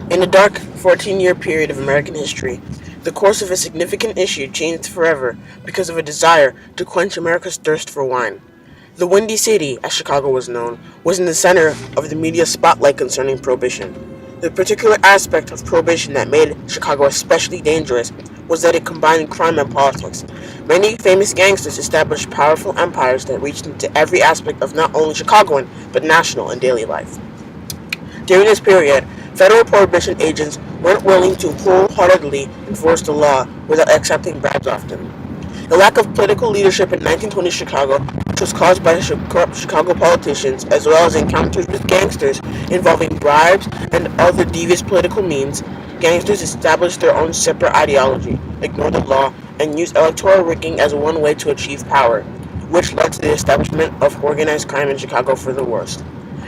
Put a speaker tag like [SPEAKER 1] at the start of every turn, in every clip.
[SPEAKER 1] In the dark 14-year period of American history, the course of a significant issue changed forever because of a desire to quench America's thirst for wine. The Windy City, as Chicago was known, was in the center of the media spotlight concerning Prohibition. The particular aspect of Prohibition that made Chicago especially dangerous was that it combined crime and politics. Many famous gangsters established powerful empires that reached into every aspect of not only Chicagoan, but national and daily life. During this period, federal prohibition agents weren't willing to wholeheartedly enforce the law without accepting bribes often. The lack of political leadership in 1920 Chicago, which was caused by corrupt Chicago politicians, as well as encounters with gangsters involving bribes and other devious political means, gangsters established their own separate ideology, ignored the law, and used electoral rigging as one way to achieve power, which led to the establishment of organized crime in Chicago for the worst.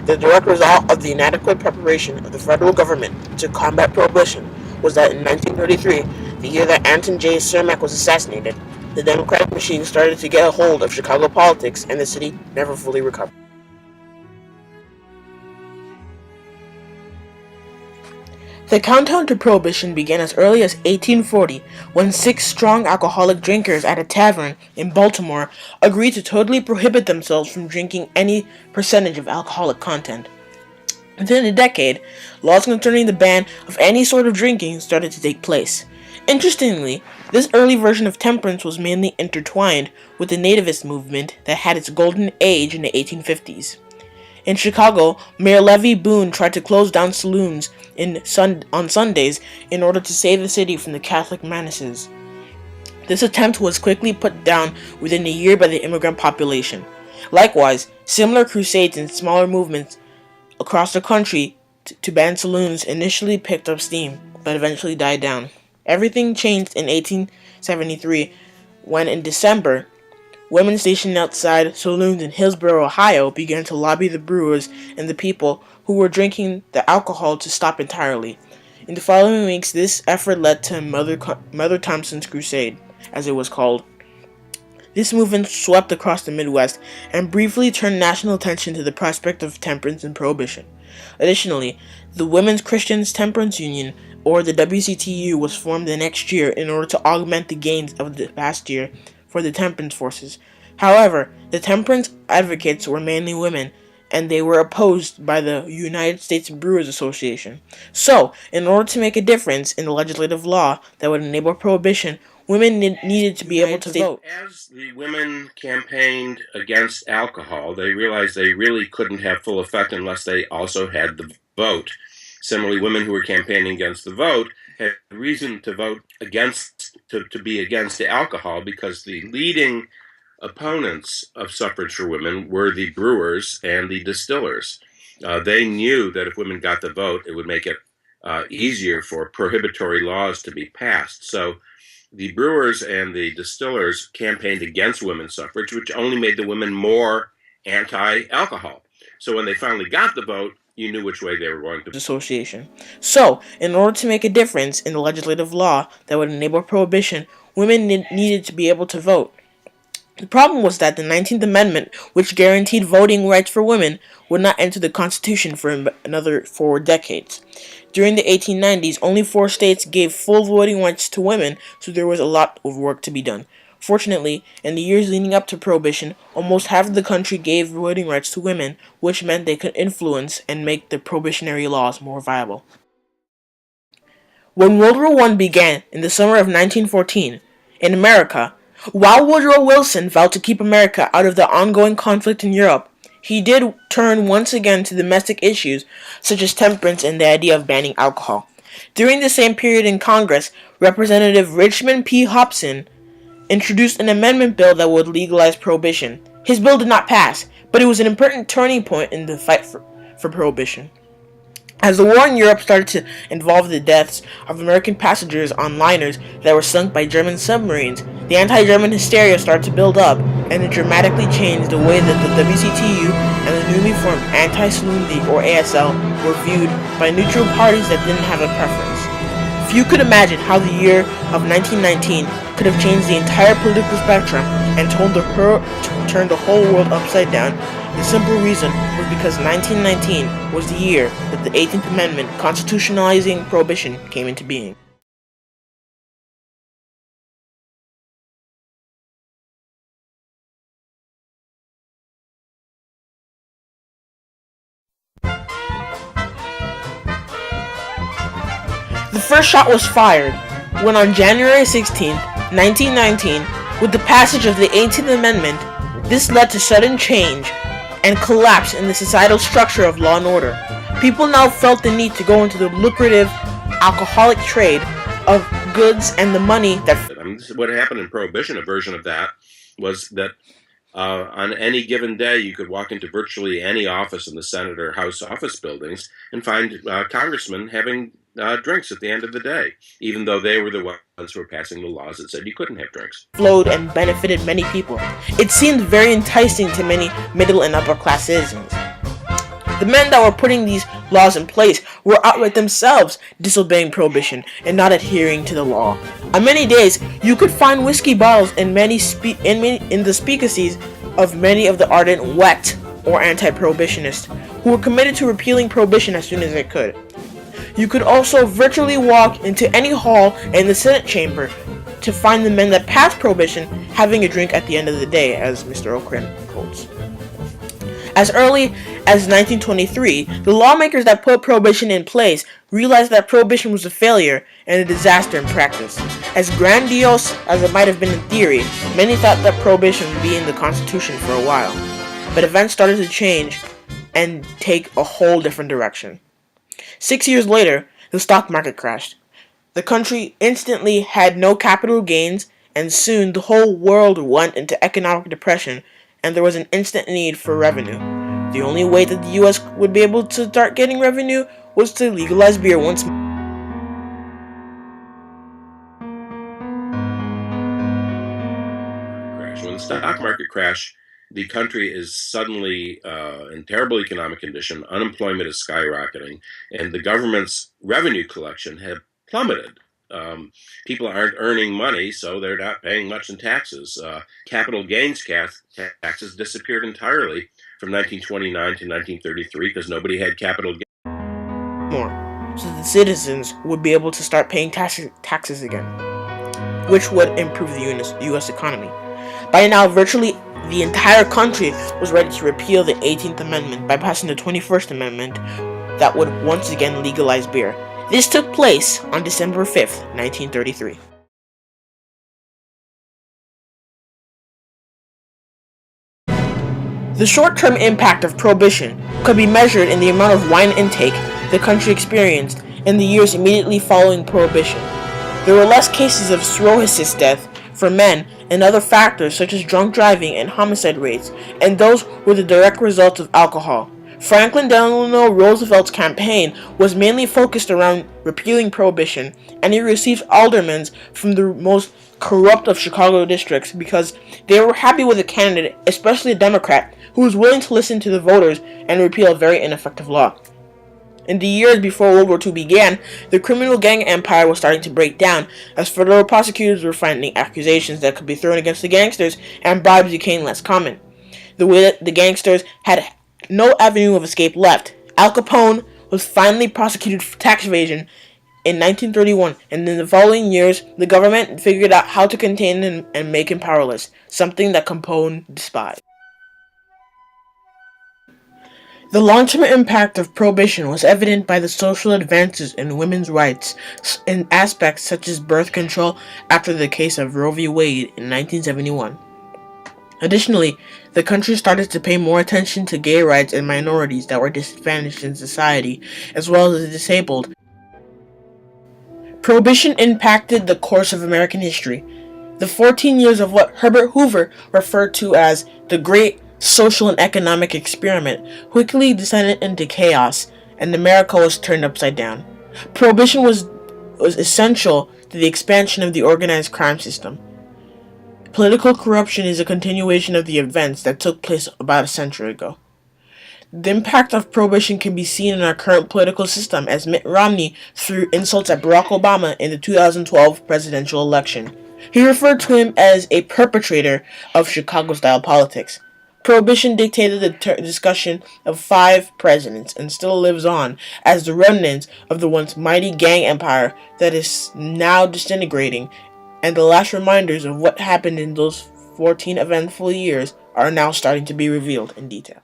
[SPEAKER 1] The direct result of the inadequate preparation of the federal government to combat Prohibition was that in 1933, the year that Anton J. Cermak was assassinated, the Democratic machine started to get a hold of Chicago politics, and the city never fully recovered. The countdown to Prohibition began as early as 1840, when 6 strong alcoholic drinkers at a tavern in Baltimore agreed to totally prohibit themselves from drinking any percentage of alcoholic content. Within a decade, laws concerning the ban of any sort of drinking started to take place. Interestingly, this early version of temperance was mainly intertwined with the nativist movement that had its golden age in the 1850s. In Chicago, Mayor Levy Boone tried to close down saloons on Sundays in order to save the city from the Catholic menaces. This attempt was quickly put down within a year by the immigrant population. Likewise, similar crusades and smaller movements across the country to ban saloons initially picked up steam, but eventually died down. Everything changed in 1873 when, in December, women stationed outside saloons in Hillsborough, Ohio, began to lobby the brewers and the people who were drinking the alcohol to stop entirely. In the following weeks, this effort led to Mother Thompson's Crusade, as it was called. This movement swept across the Midwest and briefly turned national attention to the prospect of temperance and prohibition. Additionally, the Women's Christian Temperance Union, or the WCTU, was formed the next year in order to augment the gains of the past year for the temperance forces. However, the temperance advocates were mainly women, and they were opposed by the United States Brewers Association. So, in order to make a difference in the legislative law that would enable prohibition, women needed to be able to vote.
[SPEAKER 2] As the women campaigned against alcohol, they realized they really couldn't have full effect unless they also had the vote. Similarly, women who were campaigning against the vote had reason to vote against, to be against the alcohol, because the leading opponents of suffrage for women were the brewers and the distillers. They knew that if women got the vote, it would make it easier for prohibitory laws to be passed. So the brewers and the distillers campaigned against women's suffrage, which only made the women more anti-alcohol. So when they finally got the vote, you knew which way they were going to.
[SPEAKER 1] Association. So, in order to make a difference in the legislative law that would enable prohibition, women needed to be able to vote. The problem was that the 19th Amendment, which guaranteed voting rights for women, would not enter the Constitution for another 4 decades. During the 1890s, only 4 states gave full voting rights to women, so there was a lot of work to be done. Fortunately, in the years leading up to Prohibition, almost half of the country gave voting rights to women, which meant they could influence and make the prohibitionary laws more viable. When World War I began in the summer of 1914, in America, while Woodrow Wilson vowed to keep America out of the ongoing conflict in Europe, he did turn once again to domestic issues such as temperance and the idea of banning alcohol. During the same period in Congress, Representative Richmond P. Hobson introduced an amendment bill that would legalize prohibition. His bill did not pass, but it was an important turning point in the fight for prohibition. As the war in Europe started to involve the deaths of American passengers on liners that were sunk by German submarines, the anti-German hysteria started to build up, and it dramatically changed the way that the WCTU and the newly formed Anti-Saloon League, or ASL, were viewed by neutral parties that didn't have a preference. Few could imagine how the year of 1919 could have changed the entire political spectrum and turned the whole world upside down, The simple reason was because 1919 was the year that the 18th Amendment constitutionalizing prohibition came into being. The first shot was fired when on January 16, 1919, with the passage of the 18th Amendment, this led to sudden change and collapse in the societal structure of law and order. People now felt the need to go into the lucrative alcoholic trade of goods and the money that...
[SPEAKER 2] This is what happened in Prohibition. A version of that was that on any given day, you could walk into virtually any office in the Senate or House office buildings and find congressmen having drinks at the end of the day, even though they were the ones who were passing the laws that said you couldn't have drinks.
[SPEAKER 1] Flowed and benefited many people. It seemed very enticing to many middle and upper class citizens. The men that were putting these laws in place were outright themselves disobeying prohibition and not adhering to the law. On many days, you could find whiskey bottles in the speakeasies of many of the ardent wet or anti-prohibitionists who were committed to repealing prohibition as soon as they could. You could also virtually walk into any hall in the Senate chamber to find the men that passed prohibition having a drink at the end of the day, as Mr. O'Krent quotes. As early as 1923, the lawmakers that put prohibition in place realized that prohibition was a failure and a disaster in practice. As grandiose as it might have been in theory, many thought that prohibition would be in the Constitution for a while. But events started to change and take a whole different direction. 6 years later, the stock market crashed. The country instantly had no capital gains, and soon the whole world went into economic depression, and there was an instant need for revenue. The only way that the U.S. would be able to start getting revenue was to legalize beer once more.
[SPEAKER 2] When the stock market crashed, the country is suddenly in terrible economic condition, unemployment is skyrocketing, and the government's revenue collection had plummeted. People aren't earning money, so they're not paying much in taxes. Capital gains taxes disappeared entirely from 1929 to 1933 because nobody had capital gains.
[SPEAKER 1] So the citizens would be able to start paying taxes again, which would improve the U.S. economy. By now, virtually the entire country was ready to repeal the 18th Amendment by passing the 21st Amendment that would once again legalize beer. This took place on December 5th, 1933. The short-term impact of prohibition could be measured in the amount of wine intake the country experienced in the years immediately following prohibition. There were less cases of cirrhosis death for men and other factors such as drunk driving and homicide rates, and those were the direct results of alcohol. Franklin Delano Roosevelt's campaign was mainly focused around repealing prohibition, and he received aldermen from the most corrupt of Chicago districts because they were happy with a candidate, especially a Democrat, who was willing to listen to the voters and repeal a very ineffective law. In the years before World War II began, the criminal gang empire was starting to break down as federal prosecutors were finding accusations that could be thrown against the gangsters, and bribes became less common. The way that the gangsters had no avenue of escape left. Al Capone was finally prosecuted for tax evasion in 1931, and in the following years, the government figured out how to contain him and make him powerless, something that Capone despised. The long-term impact of prohibition was evident by the social advances in women's rights in aspects such as birth control after the case of Roe v. Wade in 1971. Additionally, the country started to pay more attention to gay rights and minorities that were disadvantaged in society, as well as the disabled. Prohibition impacted the course of American history. The 14 years of what Herbert Hoover referred to as the Great Social and Economic Experiment quickly descended into chaos, and America was turned upside down. Prohibition was essential to the expansion of the organized crime system. Political corruption is a continuation of the events that took place about a century ago. The impact of prohibition can be seen in our current political system as Mitt Romney threw insults at Barack Obama in the 2012 presidential election. He referred to him as a perpetrator of Chicago-style politics. Prohibition dictated the discussion of 5 presidents and still lives on as the remnants of the once mighty gang empire that is now disintegrating, and the last reminders of what happened in those 14 eventful years are now starting to be revealed in detail.